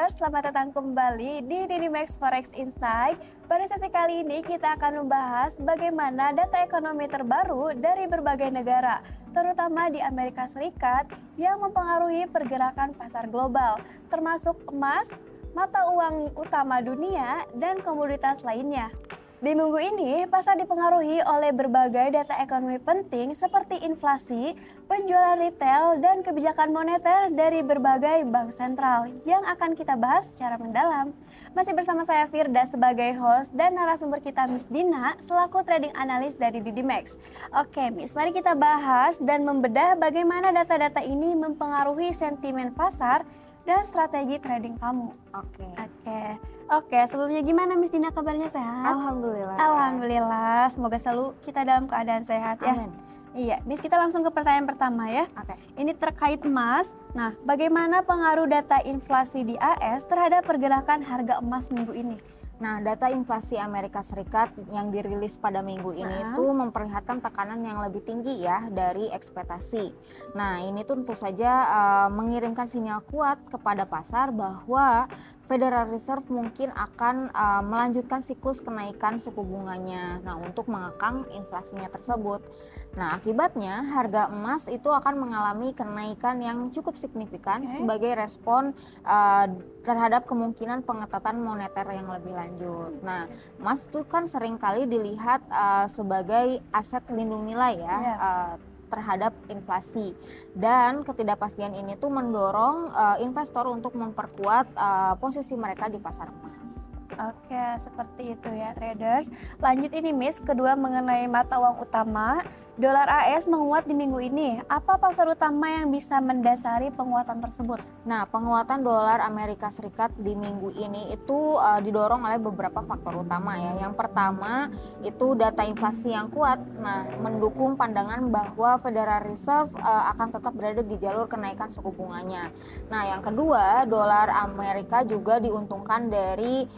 traders, selamat datang kembali di Dinimax Forex Insight. Pada sesi kali ini kita akan membahas bagaimana data ekonomi terbaru dari berbagai negara, terutama di Amerika Serikat yang mempengaruhi pergerakan pasar global, termasuk emas, mata uang utama dunia, dan komoditas lainnya. Di minggu ini, pasar dipengaruhi oleh berbagai data ekonomi penting seperti inflasi, penjualan retail, dan kebijakan moneter dari berbagai bank sentral yang akan kita bahas secara mendalam. Masih bersama saya Firda sebagai host dan narasumber kita Miss Dina selaku trading analis dari Dinimax. Oke Miss, mari kita bahas dan membedah bagaimana data-data ini mempengaruhi sentimen pasar dan strategi trading kamu. Oke, sebelumnya gimana Miss Dina, kabarnya sehat? Alhamdulillah, semoga selalu kita dalam keadaan sehat ya. Amin. Iya, Miss, kita langsung ke pertanyaan pertama ya. Oke. Ini terkait emas. Nah, bagaimana pengaruh data inflasi di AS terhadap pergerakan harga emas minggu ini? Nah, data inflasi Amerika Serikat yang dirilis pada minggu ini itu memperlihatkan tekanan yang lebih tinggi ya dari ekspektasi. Nah, ini tuh tentu saja mengirimkan sinyal kuat kepada pasar bahwa Federal Reserve mungkin akan melanjutkan siklus kenaikan suku bunganya. Nah, untuk mengekang inflasinya tersebut. Nah, akibatnya harga emas itu akan mengalami kenaikan yang cukup signifikan sebagai respon terhadap kemungkinan pengetatan moneter yang lebih lanjut. Nah, emas itu kan seringkali dilihat sebagai aset lindung nilai ya. Terhadap inflasi, dan ketidakpastian ini tuh mendorong investor untuk memperkuat posisi mereka di pasar emas. Oke, seperti itu ya traders. Lanjut ini Miss, kedua mengenai mata uang utama. Dolar AS menguat di minggu ini. Apa faktor utama yang bisa mendasari penguatan tersebut? Nah, penguatan dolar Amerika Serikat di minggu ini itu didorong oleh beberapa faktor utama ya. Yang pertama itu data inflasi yang kuat. Nah, mendukung pandangan bahwa Federal Reserve akan tetap berada di jalur kenaikan suku bunganya. Nah, yang kedua, dolar Amerika juga diuntungkan dari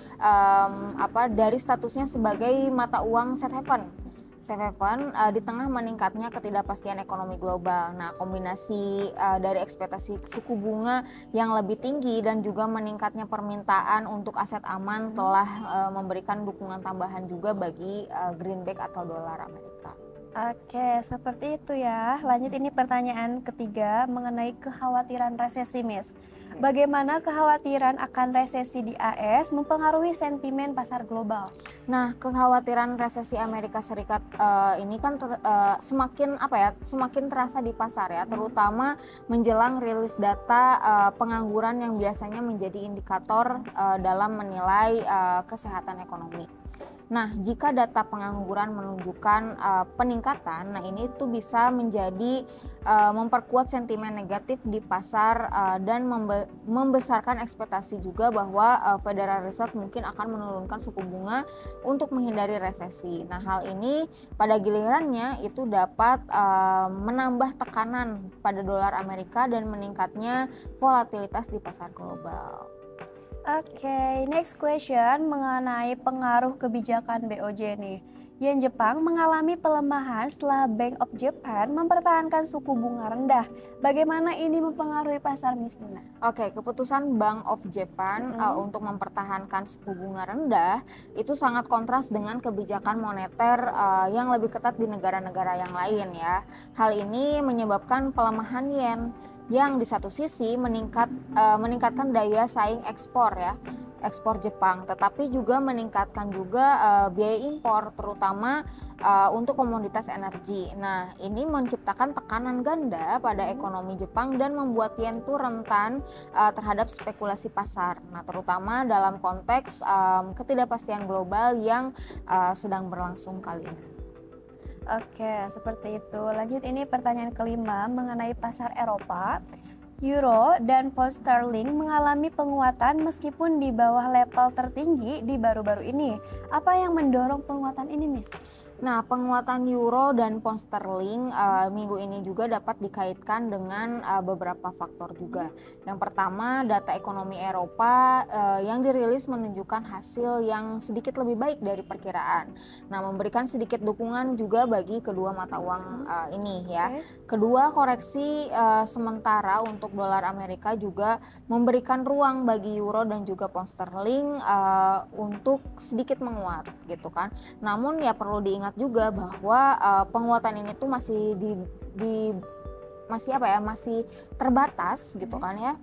dari statusnya sebagai mata uang safe haven di tengah meningkatnya ketidakpastian ekonomi global. Nah, kombinasi dari ekspektasi suku bunga yang lebih tinggi dan juga meningkatnya permintaan untuk aset aman telah memberikan dukungan tambahan juga bagi greenback atau dolar Amerika. Oke, seperti itu ya. Lanjut ini pertanyaan ketiga mengenai kekhawatiran resesi, Miss. Bagaimana kekhawatiran akan resesi di AS mempengaruhi sentimen pasar global? Nah, kekhawatiran resesi Amerika Serikat ini kan semakin terasa di pasar ya, terutama menjelang rilis data pengangguran yang biasanya menjadi indikator dalam menilai kesehatan ekonomi. Nah, jika data pengangguran menunjukkan peningkatan, nah ini tuh bisa menjadi memperkuat sentimen negatif di pasar dan membesarkan ekspektasi juga bahwa Federal Reserve mungkin akan menurunkan suku bunga untuk menghindari resesi. Nah, hal ini pada gilirannya itu dapat menambah tekanan pada dolar Amerika dan meningkatnya volatilitas di pasar global. Oke, next question mengenai pengaruh kebijakan BOJ nih. Yen Jepang mengalami pelemahan setelah Bank of Japan mempertahankan suku bunga rendah. Bagaimana ini mempengaruhi pasar, Miss Dina? Oke, keputusan Bank of Japan untuk mempertahankan suku bunga rendah itu sangat kontras dengan kebijakan moneter yang lebih ketat di negara-negara yang lain ya. Hal ini menyebabkan pelemahan yen yang di satu sisi meningkatkan daya saing ekspor Jepang, tetapi juga meningkatkan juga biaya impor terutama untuk komoditas energi. Nah, ini menciptakan tekanan ganda pada ekonomi Jepang dan membuat yen tuh rentan terhadap spekulasi pasar. Nah, terutama dalam konteks ketidakpastian global yang sedang berlangsung kali ini. Oke, seperti itu. Lanjut ini pertanyaan kelima mengenai pasar Eropa. Euro dan pound sterling mengalami penguatan meskipun di bawah level tertinggi di baru-baru ini. Apa yang mendorong penguatan ini, Miss? Nah, penguatan euro dan pound sterling minggu ini juga dapat dikaitkan dengan beberapa faktor juga. Yang pertama, data ekonomi Eropa yang dirilis menunjukkan hasil yang sedikit lebih baik dari perkiraan. Nah, memberikan sedikit dukungan juga bagi kedua mata uang ini ya. Kedua, koreksi sementara untuk dolar Amerika juga memberikan ruang bagi euro dan juga pound sterling untuk sedikit menguat gitu kan. Namun ya perlu diingat juga bahwa penguatan ini tuh masih masih terbatas gitu kan ya,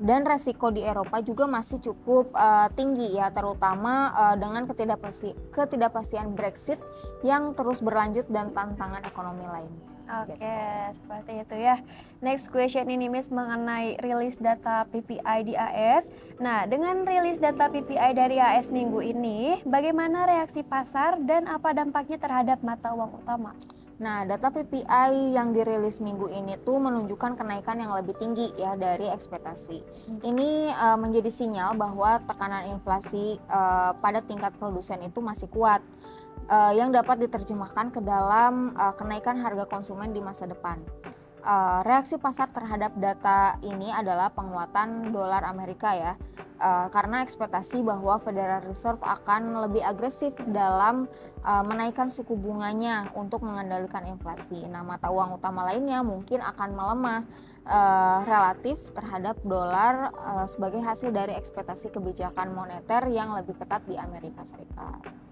dan resiko di Eropa juga masih cukup tinggi ya, terutama dengan ketidakpastian Brexit yang terus berlanjut dan tantangan ekonomi lainnya. Oke, Gitu. seperti itu ya. Next question ini Miss mengenai rilis data PPI di AS. Nah, dengan rilis data PPI dari AS minggu ini, bagaimana reaksi pasar dan apa dampaknya terhadap mata uang utama? Nah, data PPI yang dirilis minggu ini tuh menunjukkan kenaikan yang lebih tinggi ya dari ekspektasi. Ini menjadi sinyal bahwa tekanan inflasi pada tingkat produsen itu masih kuat, yang dapat diterjemahkan ke dalam kenaikan harga konsumen di masa depan. Reaksi pasar terhadap data ini adalah penguatan dolar Amerika ya, karena ekspektasi bahwa Federal Reserve akan lebih agresif dalam menaikkan suku bunganya untuk mengendalikan inflasi. Nah, mata uang utama lainnya mungkin akan melemah relatif terhadap dolar sebagai hasil dari ekspektasi kebijakan moneter yang lebih ketat di Amerika Serikat.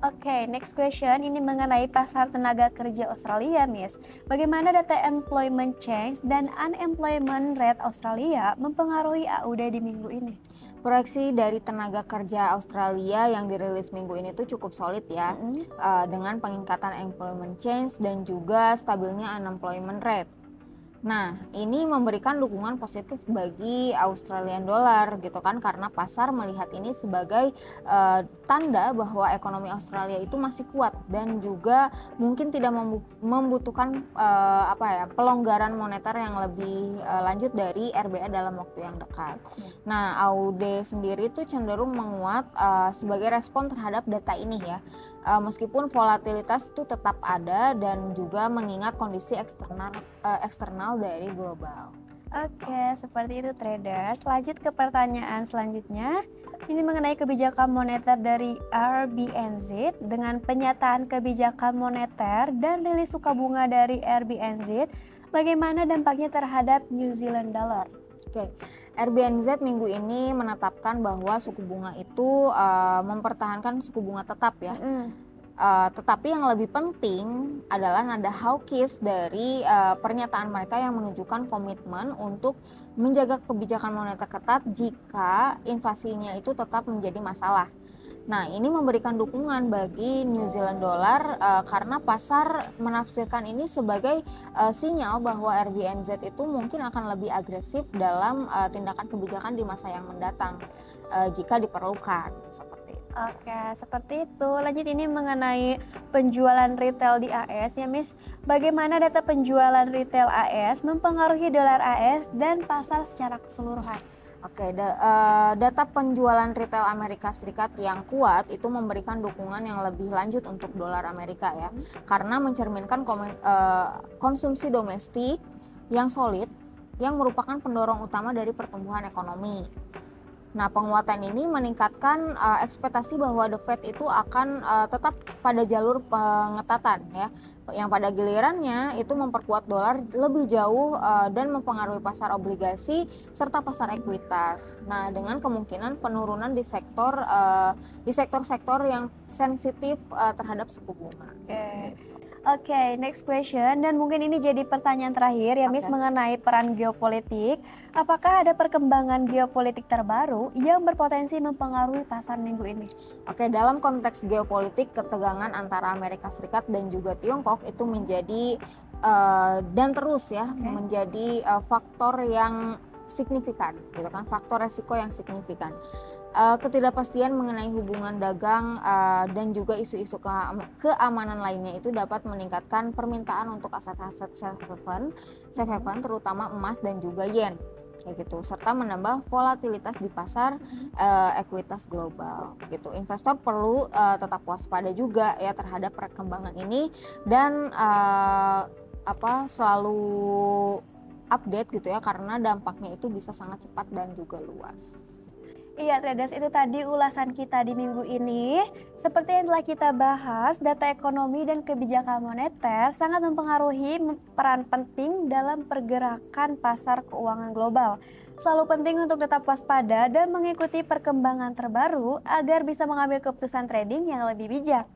Oke, next question ini mengenai pasar tenaga kerja Australia, Miss. Bagaimana data employment change dan unemployment rate Australia mempengaruhi AUD di minggu ini? Proyeksi dari tenaga kerja Australia yang dirilis minggu ini tuh cukup solid ya, dengan peningkatan employment change dan juga stabilnya unemployment rate. Nah, ini memberikan dukungan positif bagi Australian dollar gitu kan, karena pasar melihat ini sebagai tanda bahwa ekonomi Australia itu masih kuat dan juga mungkin tidak membutuhkan pelonggaran moneter yang lebih lanjut dari RBA dalam waktu yang dekat. Nah, AUD sendiri itu cenderung menguat sebagai respon terhadap data ini ya. Meskipun volatilitas itu tetap ada dan juga mengingat kondisi eksternal dari global. Oke, seperti itu traders. Lanjut ke pertanyaan selanjutnya. Ini mengenai kebijakan moneter dari RBNZ. Dengan penyataan kebijakan moneter dan rilis suku bunga dari RBNZ, bagaimana dampaknya terhadap New Zealand dollar? Oke, RBNZ minggu ini menetapkan bahwa suku bunga itu mempertahankan suku bunga tetap ya. Tetapi yang lebih penting adalah nada hawkish dari pernyataan mereka yang menunjukkan komitmen untuk menjaga kebijakan moneter ketat jika inflasinya itu tetap menjadi masalah. Nah, ini memberikan dukungan bagi New Zealand dollar karena pasar menafsirkan ini sebagai sinyal bahwa RBNZ itu mungkin akan lebih agresif dalam tindakan kebijakan di masa yang mendatang jika diperlukan. Seperti itu. Oke, seperti itu. Lanjut ini mengenai penjualan retail di AS ya, Miss. Bagaimana data penjualan retail AS mempengaruhi dolar AS dan pasar secara keseluruhan? Oke, data penjualan retail Amerika Serikat yang kuat itu memberikan dukungan yang lebih lanjut untuk dolar Amerika ya, karena mencerminkan konsumsi domestik yang solid yang merupakan pendorong utama dari pertumbuhan ekonomi. Nah, penguatan ini meningkatkan ekspektasi bahwa The Fed itu akan tetap pada jalur pengetatan ya, yang pada gilirannya itu memperkuat dolar lebih jauh dan mempengaruhi pasar obligasi serta pasar ekuitas. Nah, dengan kemungkinan penurunan di sektor-sektor yang sensitif terhadap suku bunga. Oke, next question, dan mungkin ini jadi pertanyaan terakhir ya, Miss, mengenai peran geopolitik. Apakah ada perkembangan geopolitik terbaru yang berpotensi mempengaruhi pasar minggu ini? Oke, dalam konteks geopolitik, ketegangan antara Amerika Serikat dan juga Tiongkok itu menjadi dan terus ya menjadi faktor yang signifikan, gitu kan, faktor resiko yang signifikan. Ketidakpastian mengenai hubungan dagang dan juga isu-isu keamanan lainnya itu dapat meningkatkan permintaan untuk aset-aset safe haven terutama emas dan juga yen. kayak gitu, serta menambah volatilitas di pasar ekuitas global gitu. Investor perlu tetap waspada juga ya terhadap perkembangan ini dan selalu update gitu ya, karena dampaknya itu bisa sangat cepat dan juga luas. Iya traders, itu tadi ulasan kita di minggu ini. Seperti yang telah kita bahas, data ekonomi dan kebijakan moneter sangat mempengaruhi peran penting dalam pergerakan pasar keuangan global. Selalu penting untuk tetap waspada dan mengikuti perkembangan terbaru agar bisa mengambil keputusan trading yang lebih bijak.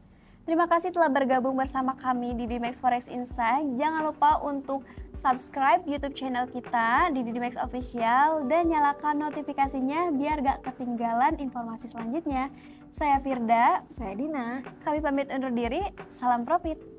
Terima kasih telah bergabung bersama kami di Didimax Forex Insight. Jangan lupa untuk subscribe YouTube channel kita di Didimax Official dan nyalakan notifikasinya biar gak ketinggalan informasi selanjutnya. Saya Firda, Saya Dina. kami pamit undur diri. Salam profit.